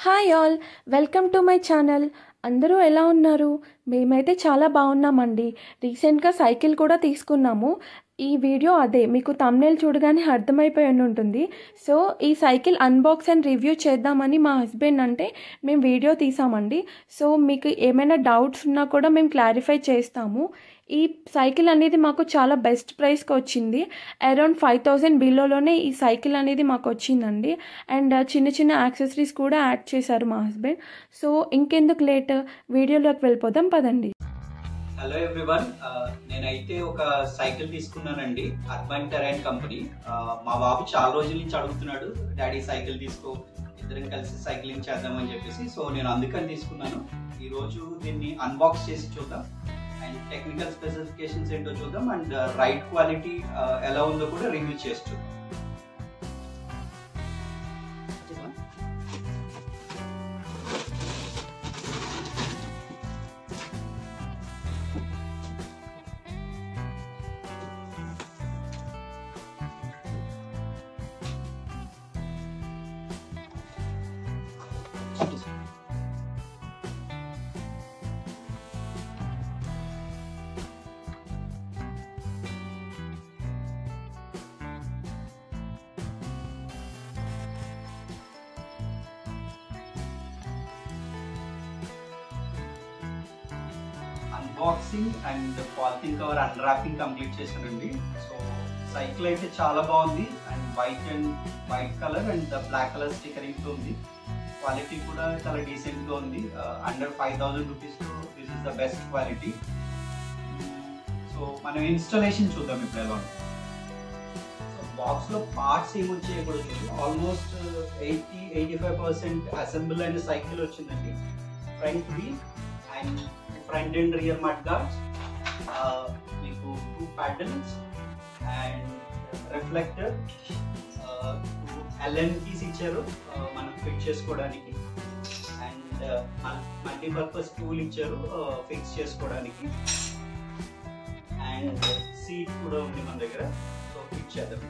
Hi all, welcome to my channel. అందరూ ఎలా ఉన్నారు? మేమైతే చాలా బాగున్నామండి. రీసెంట్గా సైకిల్ కూడా తీసుకున్నాము. ఈ వీడియో అదే మీకు థంబ్నెయిల్ చూడగానే అర్థమైపోయి ఉంటుంది. సో ఈ సైకిల్ అన్బాక్స్ అండ్ రివ్యూ చేద్దామని మా హస్బెండ్ అంటే మేము వీడియో తీసామండి. సో మీకు ఏమైనా డౌట్స్ ఉన్నా కూడా మేము క్లారిఫై చేస్తాము. ఈ సైకిల్ అనేది మాకు చాలా బెస్ట్ ప్రైస్కి వచ్చింది. అరౌండ్ 5000 బిలోలోనే ఈ సైకిల్ అనేది మాకు వచ్చిందండి. అండ్ చిన్న చిన్న యాక్సెసరీస్ కూడా యాడ్ చేశారు మా హస్బెండ్. సో ఇంకెందుకు లేట్, వీడియోలోకి వెళ్ళిపోదాం పదండి. హలో ఎవ్రీవన్, నేనైతే ఒక సైకిల్ తీసుకున్నానండి, అర్బన్ టెరైన్ కంపెనీ. మా బాబు చాలా రోజుల నుంచి అడుగుతున్నాడు, డాడీ సైకిల్ తీసుకో, ఇద్దరం కలిసి సైక్లింగ్ చేద్దామని చెప్పేసి. సో నేను అందుకని తీసుకున్నాను. ఈరోజు దీన్ని అన్బాక్స్ చేసి చూద్దాం అండ్ టెక్నికల్ స్పెసిఫికేషన్స్ ఏంటో చూద్దాం అండ్ రైడ్ క్వాలిటీ ఎలా ఉందో కూడా రివ్యూ చేసి చూద్దాం. Unboxing and polythene cover unwrapping complete చేశానండి. సో సైకిల్ అయితే చాలా బాగుంది and white colour and black colour stickering తో ఉంది. క్వాలిటీ కూడా చాలా డీసెంట్ గా ఉంది. అండర్ 5000 రూపీస్ తో this is the best quality. So మనం ఇన్స్టాలేషన్ చూద్దాం ఇప్పుడు ఎలా ఉంది. సో బాక్స్ లో పార్ట్స్ ఏమొచ్చాయి కూడా చూద్దాం. ఆల్మోస్ట్ 80-85% అసెంబుల్ అయిన సైకిల్ వచ్చిందండి. Front wheel and front and rear mud guards, మీకు 2 paddles and reflector, 2 Allen keys ఇచ్చారు మనం ఫిట్ చేసుకోవడానికి అండ్ మల్టీపర్పస్ టూల్ ఇచ్చారు ఫిక్స్ చేసుకోవడానికి అండ్ సీట్ కూడా ఉంది మన దగ్గర. సో ఫిట్ చేద్దాం.